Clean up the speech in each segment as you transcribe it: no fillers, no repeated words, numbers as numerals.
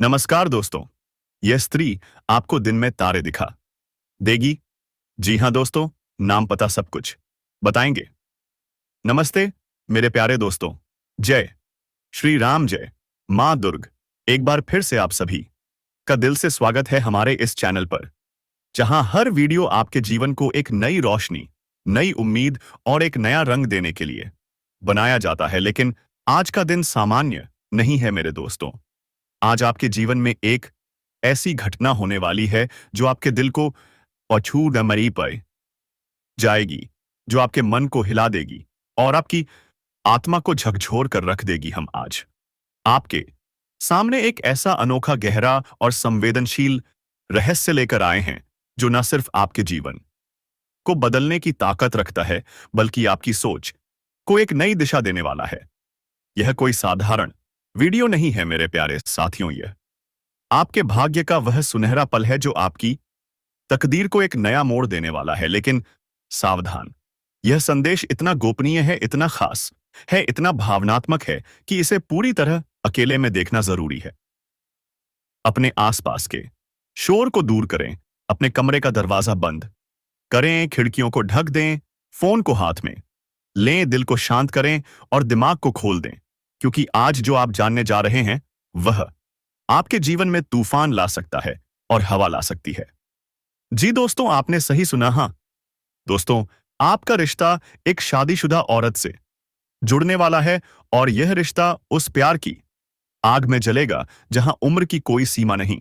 नमस्कार दोस्तों। यह स्त्री आपको दिन में तारे दिखा देगी। जी हाँ दोस्तों, नाम पता सब कुछ बताएंगे। नमस्ते मेरे प्यारे दोस्तों। जय श्री राम, जय माँ दुर्ग। एक बार फिर से आप सभी का दिल से स्वागत है हमारे इस चैनल पर, जहां हर वीडियो आपके जीवन को एक नई रोशनी, नई उम्मीद और एक नया रंग देने के लिए बनाया जाता है। लेकिन आज का दिन सामान्य नहीं है मेरे दोस्तों। आज आपके जीवन में एक ऐसी घटना होने वाली है जो आपके दिल को पछू डमरी पर जाएगी, जो आपके मन को हिला देगी और आपकी आत्मा को झकझोर कर रख देगी। हम आज आपके सामने एक ऐसा अनोखा, गहरा और संवेदनशील रहस्य लेकर आए हैं जो न सिर्फ आपके जीवन को बदलने की ताकत रखता है, बल्कि आपकी सोच को एक नई दिशा देने वाला है। यह कोई साधारण वीडियो नहीं है मेरे प्यारे साथियों। यह आपके भाग्य का वह सुनहरा पल है जो आपकी तकदीर को एक नया मोड़ देने वाला है। लेकिन सावधान, यह संदेश इतना गोपनीय है, इतना खास है, इतना भावनात्मक है कि इसे पूरी तरह अकेले में देखना जरूरी है। अपने आसपास के शोर को दूर करें, अपने कमरे का दरवाजा बंद करें, खिड़कियों को ढक दें, फोन को हाथ में लें, दिल को शांत करें और दिमाग को खोल दें, क्योंकि आज जो आप जानने जा रहे हैं वह आपके जीवन में तूफान ला सकता है और हवा ला सकती है। जी दोस्तों, आपने सही सुना। हाँ दोस्तों, आपका रिश्ता एक शादीशुदा औरत से जुड़ने वाला है और यह रिश्ता उस प्यार की आग में जलेगा जहां उम्र की कोई सीमा नहीं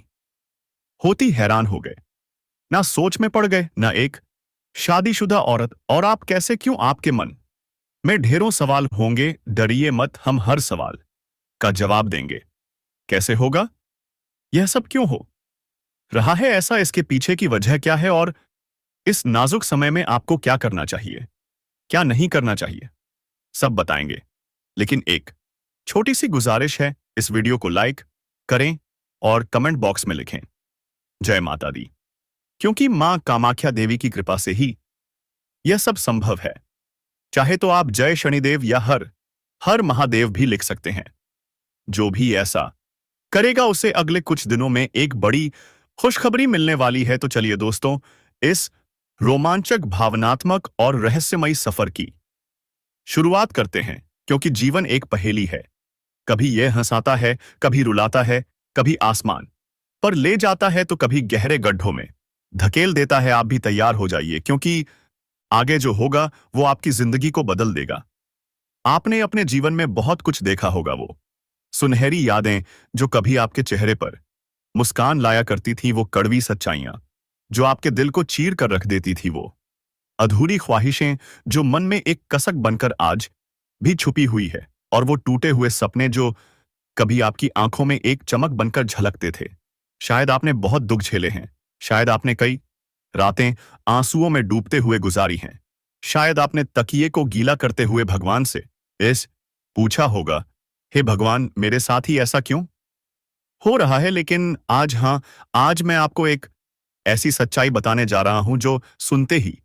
होती। हैरान हो गए ना, सोच में पड़ गए ना। एक शादीशुदा औरत और आप कैसे, क्यों? आपके मन में ढेरों सवाल होंगे। डरिए मत, हम हर सवाल का जवाब देंगे। कैसे होगा? यह सब क्यों हो रहा है ऐसा? इसके पीछे की वजह क्या है? और इस नाजुक समय में आपको क्या करना चाहिए, क्या नहीं करना चाहिए, सब बताएंगे। लेकिन एक छोटी सी गुजारिश है, इस वीडियो को लाइक करें और कमेंट बॉक्स में लिखें जय माता दी, क्योंकि मां कामाख्या देवी की कृपा से ही यह सब संभव है। चाहे तो आप जय शनिदेव या हर हर महादेव भी लिख सकते हैं। जो भी ऐसा करेगा उसे अगले कुछ दिनों में एक बड़ी खुशखबरी मिलने वाली है। तो चलिए दोस्तों, इस रोमांचक, भावनात्मक और रहस्यमयी सफर की शुरुआत करते हैं, क्योंकि जीवन एक पहेली है। कभी यह हंसाता है, कभी रुलाता है, कभी आसमान पर ले जाता है तो कभी गहरे गड्ढों में धकेल देता है। आप भी तैयार हो जाइए, क्योंकि आगे जो होगा वो आपकी जिंदगी को बदल देगा। आपने अपने जीवन में बहुत कुछ देखा होगा, वो सुनहरी यादें जो कभी आपके चेहरे पर मुस्कान लाया करती थी, वो कड़वी सच्चाइयां जो आपके दिल को चीर कर रख देती थी, वो अधूरी ख्वाहिशें जो मन में एक कसक बनकर आज भी छुपी हुई है, और वो टूटे हुए सपने जो कभी आपकी आंखों में एक चमक बनकर झलकते थे। शायद आपने बहुत दुख झेले हैं, शायद आपने कई रातें आंसुओं में डूबते हुए गुजारी हैं, शायद आपने तकिए को गीला करते हुए भगवान से इस पूछा होगा, हे भगवान, मेरे साथ ही ऐसा क्यों हो रहा है? लेकिन आज, हाँ, आज मैं आपको एक ऐसी सच्चाई बताने जा रहा हूं जो सुनते ही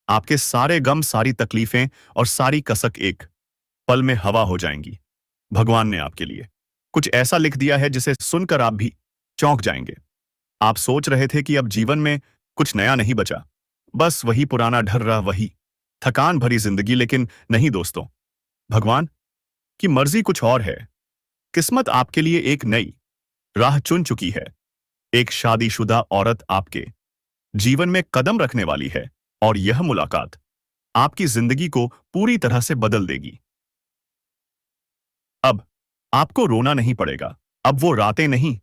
आपके सारे गम, सारी तकलीफें और सारी कसक एक पल में हवा हो जाएंगी। भगवान ने आपके लिए कुछ ऐसा लिख दिया है जिसे सुनकर आप भी चौंक जाएंगे। आप सोच रहे थे कि अब जीवन में कुछ नया नहीं बचा, बस वही पुराना ढर रहा, वही थकान भरी जिंदगी। लेकिन नहीं दोस्तों, भगवान की मर्जी कुछ और है। किस्मत आपके लिए एक नई राह चुन चुकी है। एक शादीशुदा औरत आपके जीवन में कदम रखने वाली है, और यह मुलाकात आपकी जिंदगी को पूरी तरह से बदल देगी। अब आपको रोना नहीं पड़ेगा। अब वो रातें नहीं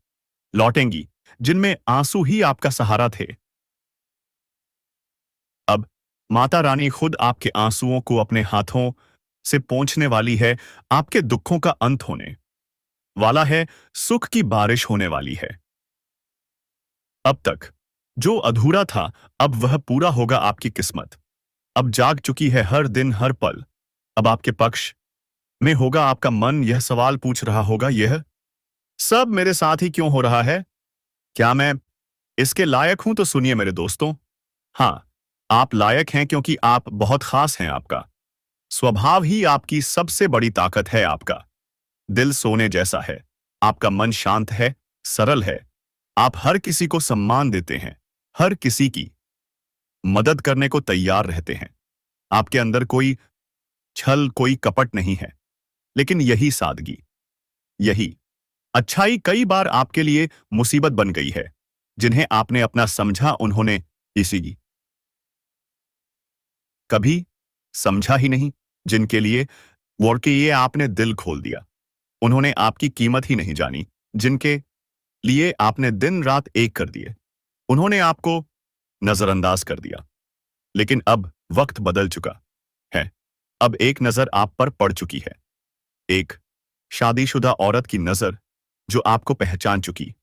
लौटेंगी जिनमें आंसू ही आपका सहारा थे। अब माता रानी खुद आपके आंसुओं को अपने हाथों से पोंछने वाली है। आपके दुखों का अंत होने वाला है, सुख की बारिश होने वाली है। अब तक जो अधूरा था, अब वह पूरा होगा। आपकी किस्मत अब जाग चुकी है, हर दिन, हर पल अब आपके पक्ष में होगा। आपका मन यह सवाल पूछ रहा होगा, यह सब मेरे साथ ही क्यों हो रहा है? क्या मैं इसके लायक हूं? तो सुनिए मेरे दोस्तों, हाँ, आप लायक हैं, क्योंकि आप बहुत खास हैं। आपका स्वभाव ही आपकी सबसे बड़ी ताकत है। आपका दिल सोने जैसा है, आपका मन शांत है, सरल है। आप हर किसी को सम्मान देते हैं, हर किसी की मदद करने को तैयार रहते हैं। आपके अंदर कोई छल, कोई कपट नहीं है। लेकिन यही सादगी, यही अच्छाई कई बार आपके लिए मुसीबत बन गई है। जिन्हें आपने अपना समझा, उन्होंने इसी कभी समझा ही नहीं। जिनके लिए वॉर के ये आपने दिल खोल दिया, उन्होंने आपकी कीमत ही नहीं जानी। जिनके लिए आपने दिन रात एक कर दिए, उन्होंने आपको नजरअंदाज कर दिया। लेकिन अब वक्त बदल चुका है। अब एक नजर आप पर पड़ चुकी है। एक शादीशुदा औरत की नजर, जो आपको पहचान चुकी,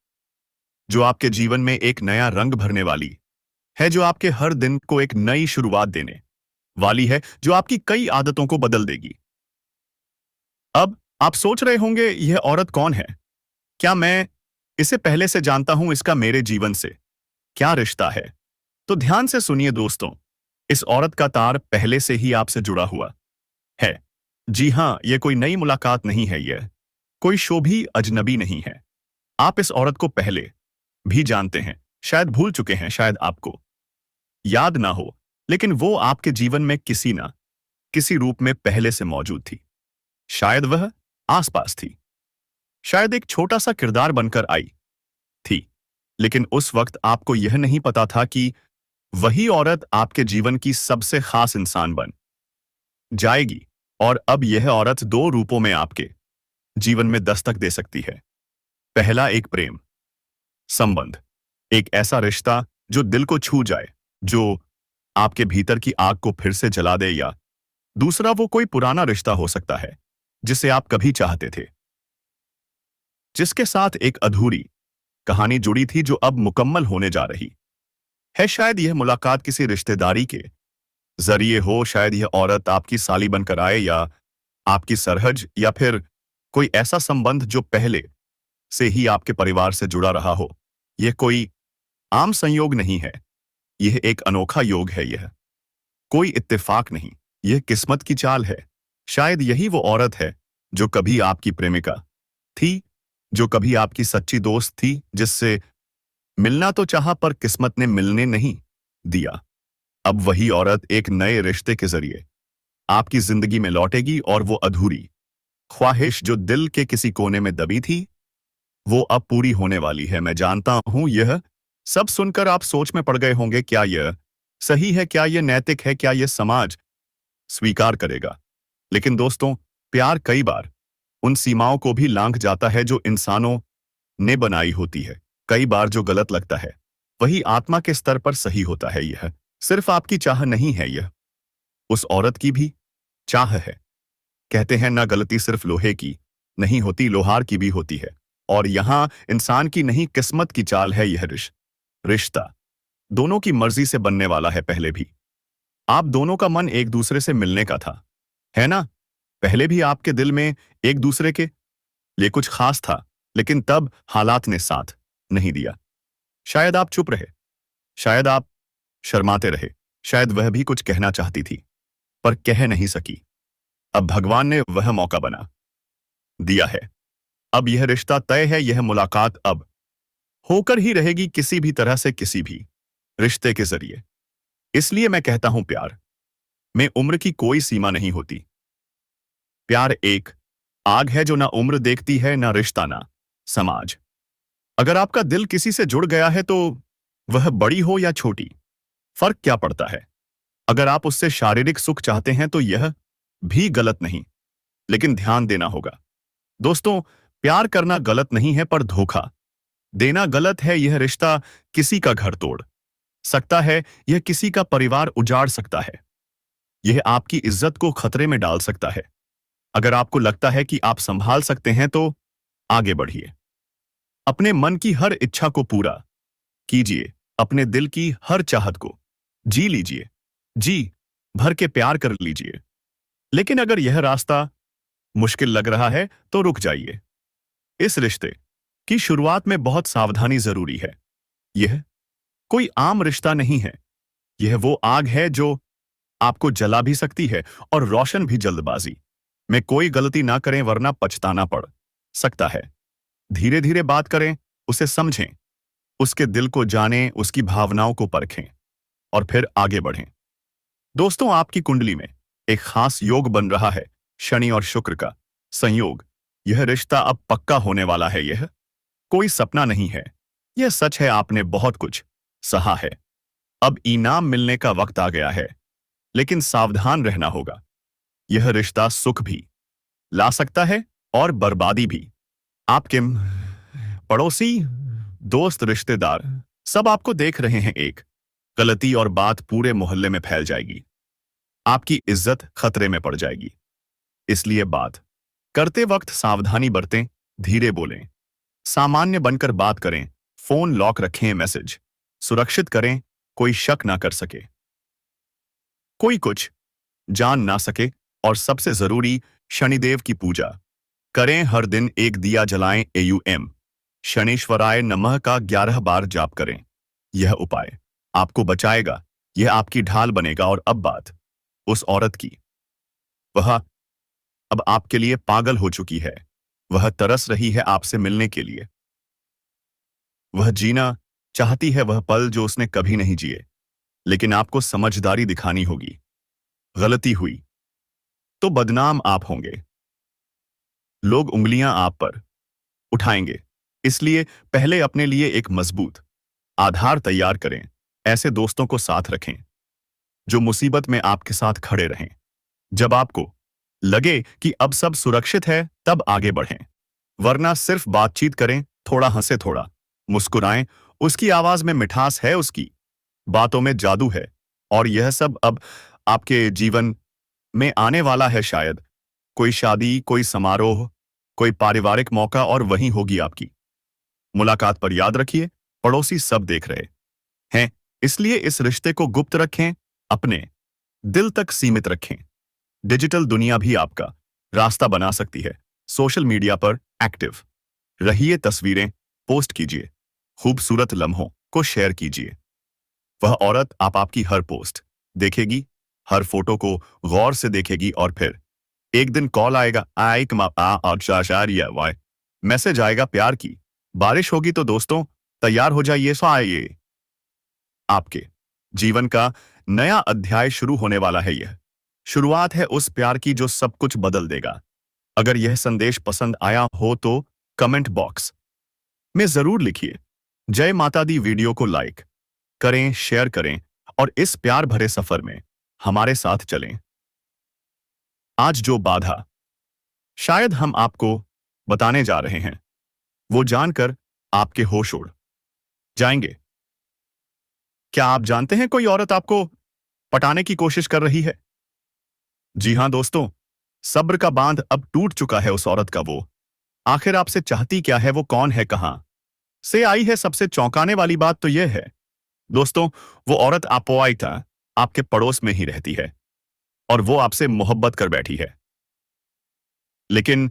जो आपके जीवन में एक नया रंग भरने वाली है, जो आपके हर दिन को एक नई शुरुआत देने वाली है, जो आपकी कई आदतों को बदल देगी। अब आप सोच रहे होंगे, यह औरत कौन है? क्या मैं इसे पहले से जानता हूं? इसका मेरे जीवन से क्या रिश्ता है? तो ध्यान से सुनिए दोस्तों, इस औरत का तार पहले से ही आपसे जुड़ा हुआ है। जी हां, यह कोई नई मुलाकात नहीं है, यह कोई शोभी अजनबी नहीं है। आप इस औरत को पहले भी जानते हैं, शायद भूल चुके हैं, शायद आपको याद ना हो, लेकिन वो आपके जीवन में किसी ना किसी रूप में पहले से मौजूद थी। शायद वह आसपास थी, शायद एक छोटा सा किरदार बनकर आई थी। लेकिन उस वक्त आपको यह नहीं पता था कि वही औरत आपके जीवन की सबसे खास इंसान बन जाएगी। और अब यह औरत दो रूपों में आपके जीवन में दस्तक दे सकती है। पहला, एक प्रेम संबंध, एक ऐसा रिश्ता जो दिल को छू जाए, जो आपके भीतर की आग को फिर से जला दे। या दूसरा, वो कोई पुराना रिश्ता हो सकता है जिसे आप कभी चाहते थे, जिसके साथ एक अधूरी कहानी जुड़ी थी, जो अब मुकम्मल होने जा रही है। शायद यह मुलाकात किसी रिश्तेदारी के जरिए हो, शायद यह औरत आपकी साली बनकर आए, या आपकी सरहज, या फिर कोई ऐसा संबंध जो पहले से ही आपके परिवार से जुड़ा रहा हो। यह कोई आम संयोग नहीं है, यह एक अनोखा योग है। यह कोई इत्तेफाक नहीं, यह किस्मत की चाल है। शायद यही वो औरत है जो कभी आपकी प्रेमिका थी, जो कभी आपकी सच्ची दोस्त थी, जिससे मिलना तो चाहा पर किस्मत ने मिलने नहीं दिया। अब वही औरत एक नए रिश्ते के जरिए आपकी जिंदगी में लौटेगी, और वो अधूरी ख्वाहिश जो दिल के किसी कोने में दबी थी, वो अब पूरी होने वाली है। मैं जानता हूं, यह सब सुनकर आप सोच में पड़ गए होंगे, क्या यह सही है? क्या यह नैतिक है? क्या यह समाज स्वीकार करेगा? लेकिन दोस्तों, प्यार कई बार उन सीमाओं को भी लांघ जाता है जो इंसानों ने बनाई होती है। कई बार जो गलत लगता है, वही आत्मा के स्तर पर सही होता है। यह सिर्फ आपकी चाह नहीं है, यह उस औरत की भी चाह है। कहते हैं ना, गलती सिर्फ लोहे की नहीं होती, लोहार की भी होती है। और यहां इंसान की नहीं, किस्मत की चाल है। यह रिश्ता दोनों की मर्जी से बनने वाला है। पहले भी आप दोनों का मन एक दूसरे से मिलने का था, है ना? पहले भी आपके दिल में एक दूसरे के लिए कुछ खास था, लेकिन तब हालात ने साथ नहीं दिया। शायद आप चुप रहे, शायद आप शर्माते रहे, शायद वह भी कुछ कहना चाहती थी पर कह नहीं सकी। अब भगवान ने वह मौका बना दिया है। अब यह रिश्ता तय है, यह मुलाकात अब होकर ही रहेगी, किसी भी तरह से, किसी भी रिश्ते के जरिए। इसलिए मैं कहता हूं, प्यार में उम्र की कोई सीमा नहीं होती। प्यार एक आग है जो ना उम्र देखती है, ना रिश्ता, ना समाज। अगर आपका दिल किसी से जुड़ गया है, तो वह बड़ी हो या छोटी, फर्क क्या पड़ता है? अगर आप उससे शारीरिक सुख चाहते हैं, तो यह भी गलत नहीं, लेकिन ध्यान देना होगा। दोस्तों, प्यार करना गलत नहीं है, पर धोखा देना गलत है। यह रिश्ता किसी का घर तोड़ सकता है, यह किसी का परिवार उजाड़ सकता है, यह आपकी इज्जत को खतरे में डाल सकता है। अगर आपको लगता है कि आप संभाल सकते हैं, तो आगे बढ़िए। अपने मन की हर इच्छा को पूरा कीजिए, अपने दिल की हर चाहत को जी लीजिए, जी भर के प्यार कर लीजिए। लेकिन अगर यह रास्ता मुश्किल लग रहा है, तो रुक जाइए। इस रिश्ते की शुरुआत में बहुत सावधानी जरूरी है। यह कोई आम रिश्ता नहीं है, यह वो आग है जो आपको जला भी सकती है और रोशन भी। जल्दबाजी में कोई गलती ना करें, वरना पछताना पड़ सकता है। धीरे धीरे बात करें, उसे समझें, उसके दिल को जानें, उसकी भावनाओं को परखें और फिर आगे बढ़ें। दोस्तों, आपकी कुंडली में एक खास योग बन रहा है, शनि और शुक्र का संयोग। यह रिश्ता अब पक्का होने वाला है। यह कोई सपना नहीं है, यह सच है। आपने बहुत कुछ सहा है, अब इनाम मिलने का वक्त आ गया है। लेकिन सावधान रहना होगा, यह रिश्ता सुख भी ला सकता है और बर्बादी भी। आपके पड़ोसी, दोस्त, रिश्तेदार सब आपको देख रहे हैं। एक गलती और बात पूरे मोहल्ले में फैल जाएगी, आपकी इज्जत खतरे में पड़ जाएगी। इसलिए बात करते वक्त सावधानी बरतें, धीरे बोलें, सामान्य बनकर बात करें, फोन लॉक रखें, मैसेज सुरक्षित करें, कोई शक ना कर सके, कोई कुछ जान ना सके। और सबसे जरूरी, शनिदेव की पूजा करें। हर दिन एक दिया जलाएं, एयूएम शनीश्वराय नमः का 11 बार जाप करें। यह उपाय आपको बचाएगा, यह आपकी ढाल बनेगा। और अब बात उस औरत की, वह अब आपके लिए पागल हो चुकी है। वह तरस रही है आपसे मिलने के लिए। वह जीना चाहती है वह पल जो उसने कभी नहीं जिए। लेकिन आपको समझदारी दिखानी होगी। गलती हुई तो बदनाम आप होंगे, लोग उंगलियां आप पर उठाएंगे। इसलिए पहले अपने लिए एक मजबूत आधार तैयार करें। ऐसे दोस्तों को साथ रखें जो मुसीबत में आपके साथ खड़े रहें। जब आपको लगे कि अब सब सुरक्षित है, तब आगे बढ़ें। वरना सिर्फ बातचीत करें, थोड़ा हंसे, थोड़ा मुस्कुराएं। उसकी आवाज में मिठास है, उसकी बातों में जादू है। और यह सब अब आपके जीवन में आने वाला है। शायद कोई शादी, कोई समारोह, कोई पारिवारिक मौका, और वहीं होगी आपकी मुलाकात। पर याद रखिए, पड़ोसी सब देख रहे हैं। इसलिए इस रिश्ते को गुप्त रखें, अपने दिल तक सीमित रखें। डिजिटल दुनिया भी आपका रास्ता बना सकती है। सोशल मीडिया पर एक्टिव रहिए, तस्वीरें पोस्ट कीजिए, खूबसूरत लम्हों को शेयर कीजिए। वह औरत आपकी हर पोस्ट देखेगी, हर फोटो को गौर से देखेगी। और फिर एक दिन कॉल आएगा, वाई मैसेज आएगा, प्यार की बारिश होगी। तो दोस्तों, तैयार हो जाइए, सो आइए, आपके जीवन का नया अध्याय शुरू होने वाला है। यह शुरुआत है उस प्यार की जो सब कुछ बदल देगा। अगर यह संदेश पसंद आया हो तो कमेंट बॉक्स में जरूर लिखिए जय माता दी। वीडियो को लाइक करें, शेयर करें और इस प्यार भरे सफर में हमारे साथ चलें। आज जो बाधा शायद हम आपको बताने जा रहे हैं, वो जानकर आपके होश उड़ जाएंगे। क्या आप जानते हैं कोई औरत आपको पटाने की कोशिश कर रही है? जी हां दोस्तों, सब्र का बांध अब टूट चुका है उस औरत का। वो आखिर आपसे चाहती क्या है, वो कौन है, कहां से आई है? सबसे चौंकाने वाली बात तो यह है दोस्तों, वो औरत था, आपके पड़ोस में ही रहती है और वो आपसे मोहब्बत कर बैठी है। लेकिन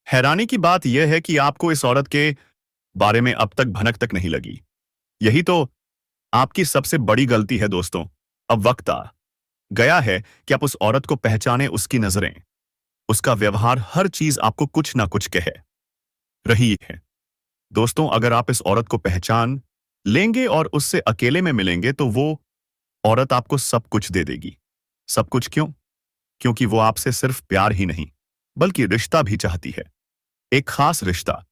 हैरानी की बात यह है कि आपको इस औरत के बारे में अब तक भनक तक नहीं लगी। यही तो आपकी सबसे बड़ी गलती है दोस्तों। अब वक्त आ गया है कि आप उस औरत को पहचाने, उसकी नजरें, उसका व्यवहार, हर चीज आपको कुछ ना कुछ कह रही है। दोस्तों, अगर आप इस औरत को पहचान लेंगे और उससे अकेले में मिलेंगे तो वो औरत आपको सब कुछ दे देगी। सब कुछ क्यों? क्योंकि वो आपसे सिर्फ प्यार ही नहीं बल्कि रिश्ता भी चाहती है। एक खास रिश्ता,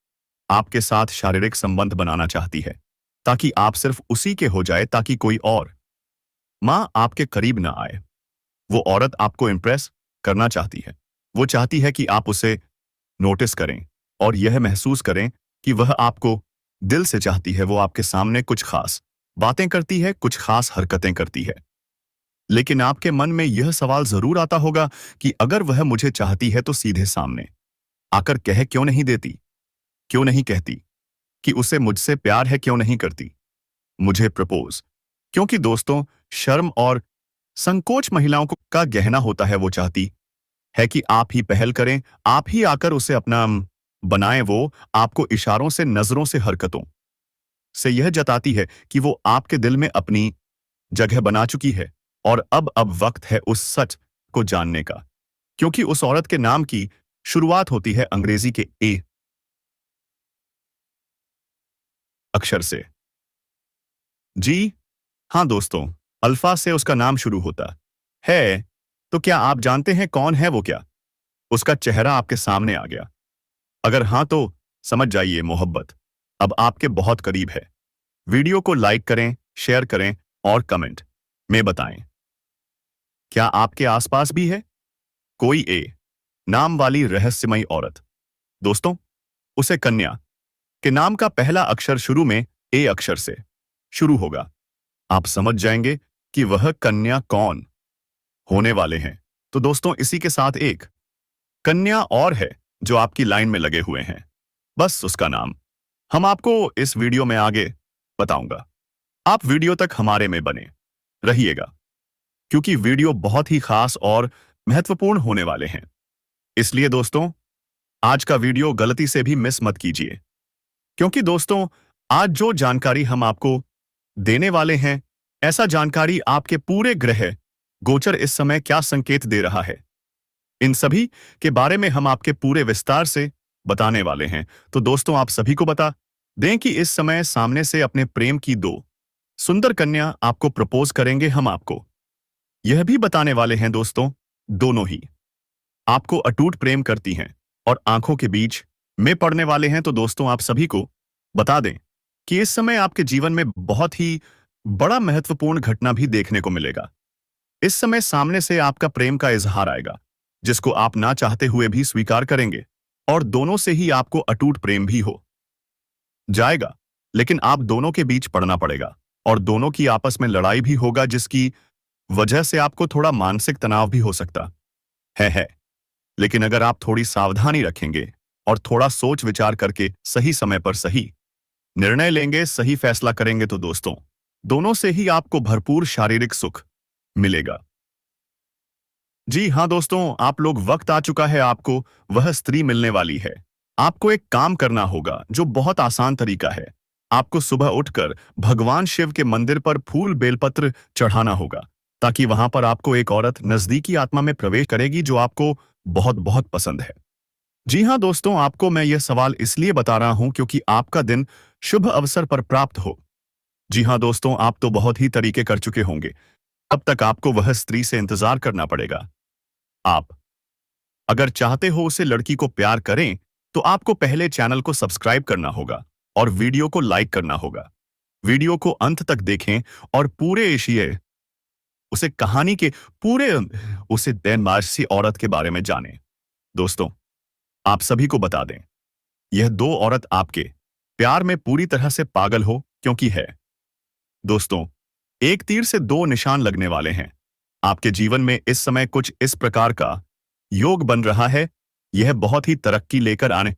आपके साथ शारीरिक संबंध बनाना चाहती है ताकि आप सिर्फ उसी के हो जाए, ताकि कोई और मां आपके करीब ना आए। वो औरत आपको इंप्रेस करना चाहती है। वो चाहती है कि आप उसे नोटिस करें और यह महसूस करें कि वह आपको दिल से चाहती है। वो आपके सामने कुछ खास बातें करती है, कुछ खास हरकतें करती है। लेकिन आपके मन में यह सवाल जरूर आता होगा कि अगर वह मुझे चाहती है तो सीधे सामने आकर कह क्यों नहीं देती? क्यों नहीं कहती कि उसे मुझसे प्यार है? क्यों नहीं करती मुझे प्रपोज? क्योंकि दोस्तों, शर्म और संकोच महिलाओं को का गहना होता है। वो चाहती है कि आप ही पहल करें, आप ही आकर उसे अपना बनाएं। वो आपको इशारों से, नजरों से, हरकतों से यह जताती है कि वो आपके दिल में अपनी जगह बना चुकी है। और अब वक्त है उस सच को जानने का, क्योंकि उस औरत के नाम की शुरुआत होती है अंग्रेजी के ए अक्षर से। जी हाँ दोस्तों, अल्फा से उसका नाम शुरू होता है। तो क्या आप जानते हैं कौन है वो? क्या उसका चेहरा आपके सामने आ गया? अगर हाँ तो समझ जाइए मोहब्बत अब आपके बहुत करीब है। वीडियो को लाइक करें, शेयर करें और कमेंट में बताएं। क्या आपके आसपास भी है कोई ए नाम वाली रहस्यमयी औरत? दोस्तों, उसे कन्या के नाम का पहला अक्षर शुरू में ए अक्षर से शुरू होगा। आप समझ जाएंगे कि वह कन्या कौन होने वाले हैं। तो दोस्तों, इसी के साथ एक कन्या और है जो आपकी लाइन में लगे हुए हैं। बस उसका नाम हम आपको इस वीडियो में आगे बताऊंगा। आप वीडियो तक हमारे में बने रहिएगा, क्योंकि वीडियो बहुत ही खास और महत्वपूर्ण होने वाले हैं। इसलिए दोस्तों, आज का वीडियो गलती से भी मिस मत कीजिए, क्योंकि दोस्तों, आज जो जानकारी हम आपको देने वाले हैं, ऐसा जानकारी आपके पूरे ग्रह गोचर इस समय क्या संकेत दे रहा है, इन सभी के बारे में हम आपके पूरे विस्तार से बताने वाले हैं। तो दोस्तों, आप सभी को बता दें कि इस समय सामने से अपने प्रेम की दो सुंदर कन्या आपको प्रपोज करेंगे। हम आपको यह भी बताने वाले हैं दोस्तों, दोनों ही आपको अटूट प्रेम करती हैं और आंखों के बीच में पड़ने वाले हैं। तो दोस्तों, आप सभी को बता दें कि इस समय आपके जीवन में बहुत ही बड़ा महत्वपूर्ण घटना भी देखने को मिलेगा। इस समय सामने से आपका प्रेम का इजहार आएगा, जिसको आप ना चाहते हुए भी स्वीकार करेंगे, और दोनों से ही आपको अटूट प्रेम भी हो जाएगा। लेकिन आप दोनों के बीच पड़ना पड़ेगा और दोनों की आपस में लड़ाई भी होगा, जिसकी वजह से आपको थोड़ा मानसिक तनाव भी हो सकता है। लेकिन अगर आप थोड़ी सावधानी रखेंगे और थोड़ा सोच विचार करके सही समय पर सही निर्णय लेंगे, सही फैसला करेंगे, तो दोस्तों, दोनों से ही आपको भरपूर शारीरिक सुख मिलेगा। जी हाँ दोस्तों, आप लोग, वक्त आ चुका है, आपको वह स्त्री मिलने वाली है। आपको एक काम करना होगा जो बहुत आसान तरीका है। आपको सुबह उठकर भगवान शिव के मंदिर पर फूल बेलपत्र चढ़ाना होगा, ताकि वहां पर आपको एक औरत नजदीकी आत्मा में प्रवेश करेगी जो आपको बहुत बहुत पसंद है। जी हाँ दोस्तों, आपको मैं यह सवाल इसलिए बता रहा हूं क्योंकि आपका दिन शुभ अवसर पर प्राप्त हो। जी हाँ दोस्तों, आप तो बहुत ही तरीके कर चुके होंगे। अब तक आपको वह स्त्री से इंतजार करना पड़ेगा। आप अगर चाहते हो उसे लड़की को प्यार करें, तो आपको पहले चैनल को सब्सक्राइब करना होगा और वीडियो को लाइक करना होगा। वीडियो को अंत तक देखें और पूरे एशिया उसे कहानी के पूरे उसे डेनमार्क औरत के बारे में जानें। दोस्तों, आप सभी को बता दें, यह दो औरत आपके प्यार में पूरी तरह से पागल हो, क्योंकि है दोस्तों, एक तीर से दो निशान लगने वाले हैं। आपके जीवन में इस समय कुछ इस प्रकार का योग बन रहा है। यह बहुत ही तरक्की लेकर आने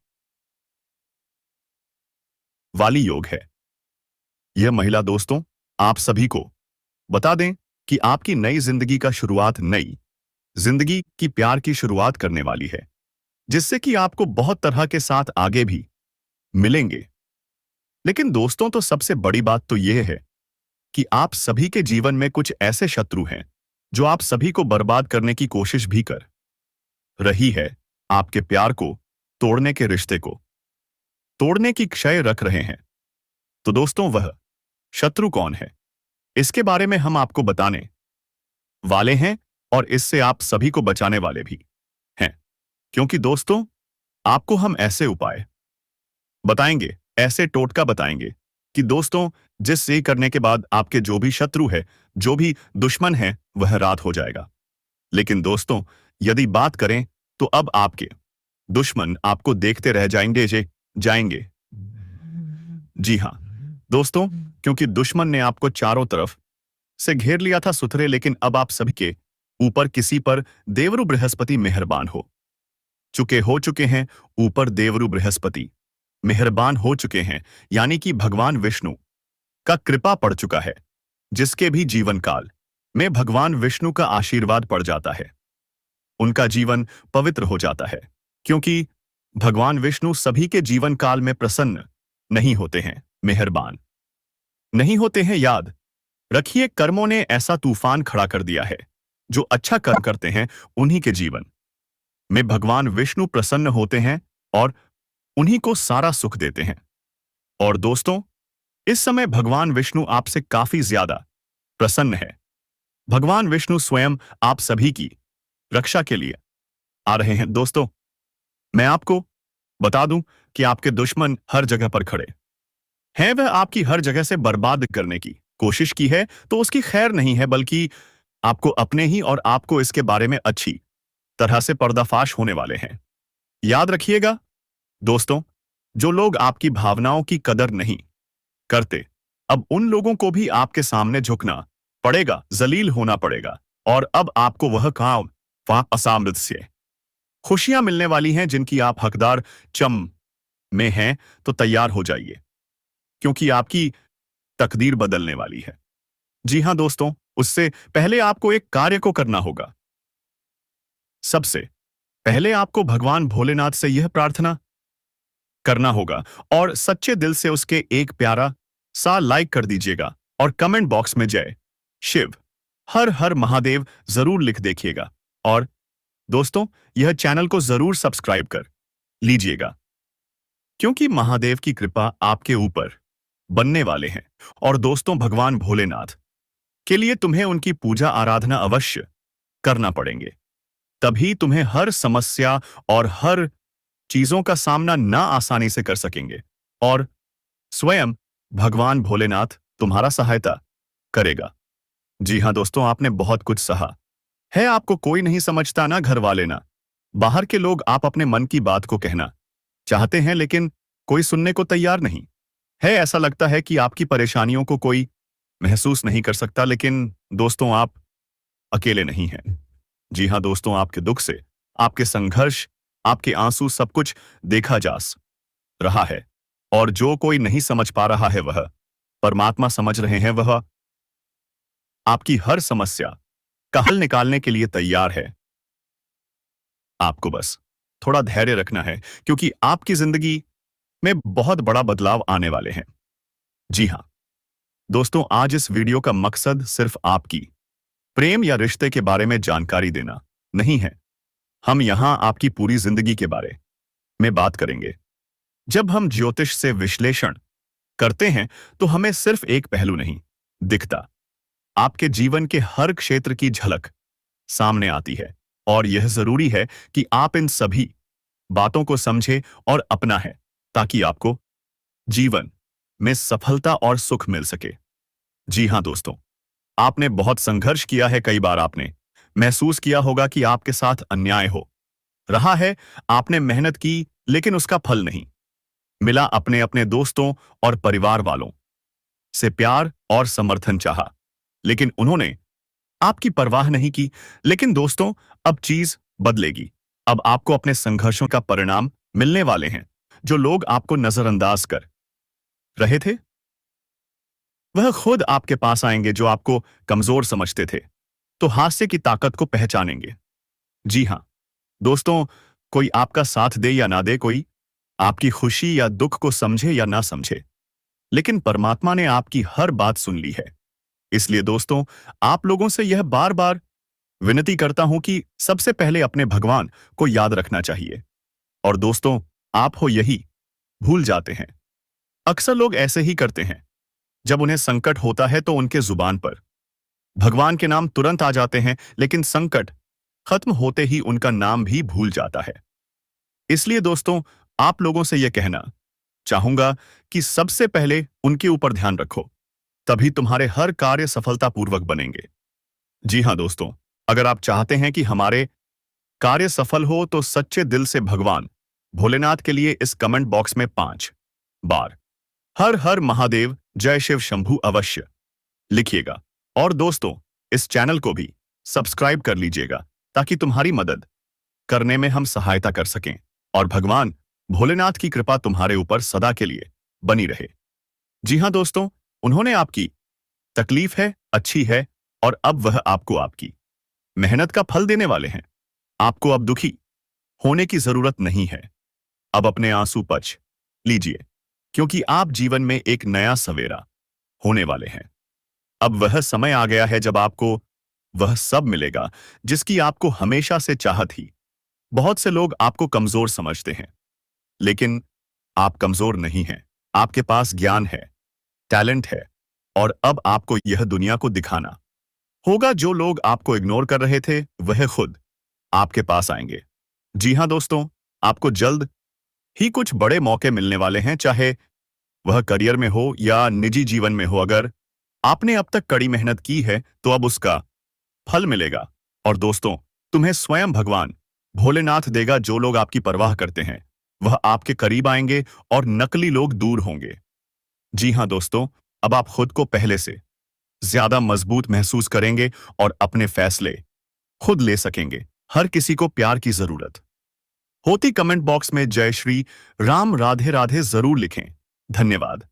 वाली योग है। यह महिला दोस्तों, आप सभी को बता दें कि आपकी नई जिंदगी का शुरुआत, नई जिंदगी की प्यार की शुरुआत करने वाली है, जिससे कि आपको बहुत तरह के साथ आगे भी मिलेंगे। लेकिन दोस्तों, तो सबसे बड़ी बात तो यह है कि आप सभी के जीवन में कुछ ऐसे शत्रु हैं जो आप सभी को बर्बाद करने की कोशिश भी कर रही है। आपके प्यार को तोड़ने, के रिश्ते को तोड़ने की क्षय रख रहे हैं। तो दोस्तों, वह शत्रु कौन है, इसके बारे में हम आपको बताने वाले हैं, और इससे आप सभी को बचाने वाले भी हैं। क्योंकि दोस्तों, आपको हम ऐसे उपाय बताएंगे, ऐसे टोटका बताएंगे कि दोस्तों, जिससे करने के बाद आपके जो भी शत्रु है, जो भी दुश्मन है, वह रात हो जाएगा। लेकिन दोस्तों, यदि बात करें तो अब आपके दुश्मन आपको देखते रह जाएंगे। जी हाँ दोस्तों, क्योंकि दुश्मन ने आपको चारों तरफ से घेर लिया था सुथरे, लेकिन अब आप सभी के ऊपर किसी पर देवरु बृहस्पति मेहरबान हो चुके हैं। ऊपर देवरु बृहस्पति मेहरबान हो चुके हैं, यानी कि भगवान विष्णु का कृपा पड़ चुका है, जिसके भी जीवन काल में भगवान विष्णु का आशीर्वाद पड़ जाता है, उनका जीवन पवित्र हो जाता है। क्योंकि भगवान विष्णु सभी के जीवन काल में प्रसन्न नहीं होते हैं, मेहरबान नहीं होते हैं। याद रखिए, कर्मों ने ऐसा तूफान खड़ा कर दिया है। जो अच्छा कर्म करते हैं, उन्हीं के जीवन में भगवान विष्णु प्रसन्न होते हैं और उन्हीं को सारा सुख देते हैं। और दोस्तों, इस समय भगवान विष्णु आपसे काफी ज्यादा प्रसन्न है। भगवान विष्णु स्वयं आप सभी की रक्षा के लिए आ रहे हैं। दोस्तों, मैं आपको बता दूं कि आपके दुश्मन हर जगह पर खड़े हैं। वह आपकी हर जगह से बर्बाद करने की कोशिश की है, तो उसकी खैर नहीं है, बल्कि आपको अपने ही और आपको इसके बारे में अच्छी तरह से पर्दाफाश होने वाले हैं। याद रखिएगा दोस्तों, जो लोग आपकी भावनाओं की कदर नहीं करते, अब उन लोगों को भी आपके सामने झुकना पड़ेगा, जलील होना पड़ेगा। और अब आपको वह काम असामर्थ्य खुशियां मिलने वाली हैं जिनकी आप हकदार चम में हैं, तो तैयार हो जाइए, क्योंकि आपकी तकदीर बदलने वाली है। जी हां दोस्तों, उससे पहले आपको एक कार्य को करना होगा। सबसे पहले आपको भगवान भोलेनाथ से यह प्रार्थना करना होगा और सच्चे दिल से उसके एक प्यारा सा लाइक कर दीजिएगा और कमेंट बॉक्स में जय शिव हर हर महादेव जरूर लिख देखिएगा। और दोस्तों, यह चैनल को जरूर सब्सक्राइब कर लीजिएगा, क्योंकि महादेव की कृपा आपके ऊपर बनने वाले हैं। और दोस्तों, भगवान भोलेनाथ के लिए तुम्हें उनकी पूजा आराधना अवश्य करना पड़ेंगे, तभी तुम्हें हर समस्या और हर चीजों का सामना ना आसानी से कर सकेंगे और स्वयं भगवान भोलेनाथ तुम्हारा सहायता करेगा। जी हां दोस्तों, आपने बहुत कुछ सहा है। आपको कोई नहीं समझता, ना घर वाले ना बाहर के लोग। आप अपने मन की बात को कहना चाहते हैं, लेकिन कोई सुनने को तैयार नहीं है। ऐसा लगता है कि आपकी परेशानियों को कोई महसूस नहीं कर सकता, लेकिन दोस्तों, आप अकेले नहीं हैं। जी हां दोस्तों, आपके दुख से, आपके संघर्ष, आपके आंसू, सब कुछ देखा जा रहा है। और जो कोई नहीं समझ पा रहा है, वह परमात्मा समझ रहे हैं। वह आपकी हर समस्या का हल निकालने के लिए तैयार है। आपको बस थोड़ा धैर्य रखना है, क्योंकि आपकी जिंदगी में बहुत बड़ा बदलाव आने वाले हैं। जी हां दोस्तों, आज इस वीडियो का मकसद सिर्फ आपकी प्रेम या रिश्ते के बारे में जानकारी देना नहीं है। हम यहां आपकी पूरी जिंदगी के बारे में बात करेंगे। जब हम ज्योतिष से विश्लेषण करते हैं, तो हमें सिर्फ एक पहलू नहीं दिखता, आपके जीवन के हर क्षेत्र की झलक सामने आती है। और यह जरूरी है कि आप इन सभी बातों को समझें और अपना है, ताकि आपको जीवन में सफलता और सुख मिल सके। जी हां दोस्तों, आपने बहुत संघर्ष किया है। कई बार आपने महसूस किया होगा कि आपके साथ अन्याय हो रहा है। आपने मेहनत की, लेकिन उसका फल नहीं मिला। अपने अपने दोस्तों और परिवार वालों से प्यार और समर्थन चाहा, लेकिन उन्होंने आपकी परवाह नहीं की। लेकिन दोस्तों, अब चीज बदलेगी। अब आपको अपने संघर्षों का परिणाम मिलने वाले हैं। जो लोग आपको नजरअंदाज कर रहे थे, वह खुद आपके पास आएंगे। जो आपको कमजोर समझते थे, तो हास्य की ताकत को पहचानेंगे। जी हां दोस्तों, कोई आपका साथ दे या ना दे, कोई आपकी खुशी या दुख को समझे या ना समझे, लेकिन परमात्मा ने आपकी हर बात सुन ली है। इसलिए दोस्तों, आप लोगों से यह बार बार विनती करता हूं कि सबसे पहले अपने भगवान को याद रखना चाहिए। और दोस्तों, आप हो यही भूल जाते हैं। अक्सर लोग ऐसे ही करते हैं। जब उन्हें संकट होता है, तो उनके जुबान पर भगवान के नाम तुरंत आ जाते हैं, लेकिन संकट खत्म होते ही उनका नाम भी भूल जाता है। इसलिए दोस्तों, आप लोगों से यह कहना चाहूंगा कि सबसे पहले उनके ऊपर ध्यान रखो, तभी तुम्हारे हर कार्य सफलतापूर्वक बनेंगे। जी हां दोस्तों, अगर आप चाहते हैं कि हमारे कार्य सफल हो, तो सच्चे दिल से भगवान भोलेनाथ के लिए इस कमेंट बॉक्स में 5 बार हर हर महादेव जय शिव शंभू अवश्य लिखिएगा। और दोस्तों, इस चैनल को भी सब्सक्राइब कर लीजिएगा, ताकि तुम्हारी मदद करने में हम सहायता कर सकें और भगवान भोलेनाथ की कृपा तुम्हारे ऊपर सदा के लिए बनी रहे। जी हां दोस्तों, उन्होंने आपकी तकलीफ है, अच्छी है, और अब वह आपको आपकी मेहनत का फल देने वाले हैं। आपको अब दुखी होने की जरूरत नहीं है। अब अपने आंसू पोंछ लीजिए, क्योंकि आप जीवन में एक नया सवेरा होने वाले हैं। अब वह समय आ गया है जब आपको वह सब मिलेगा जिसकी आपको हमेशा से चाहत थी। बहुत से लोग आपको कमजोर समझते हैं, लेकिन आप कमजोर नहीं हैं। आपके पास ज्ञान है, टैलेंट है और अब आपको यह दुनिया को दिखाना होगा। जो लोग आपको इग्नोर कर रहे थे वह खुद आपके पास आएंगे। जी हाँ दोस्तों, आपको जल्द ही कुछ बड़े मौके मिलने वाले हैं, चाहे वह करियर में हो या निजी जीवन में हो। अगर आपने अब तक कड़ी मेहनत की है तो अब उसका फल मिलेगा। और दोस्तों, तुम्हें स्वयं भगवान भोलेनाथ देगा। जो लोग आपकी परवाह करते हैं वह आपके करीब आएंगे और नकली लोग दूर होंगे। जी हाँ दोस्तों, अब आप खुद को पहले से ज्यादा मजबूत महसूस करेंगे और अपने फैसले खुद ले सकेंगे। हर किसी को प्यार की जरूरत होती। कमेंट बॉक्स में जय श्री राम राधे राधे जरूर लिखें। धन्यवाद।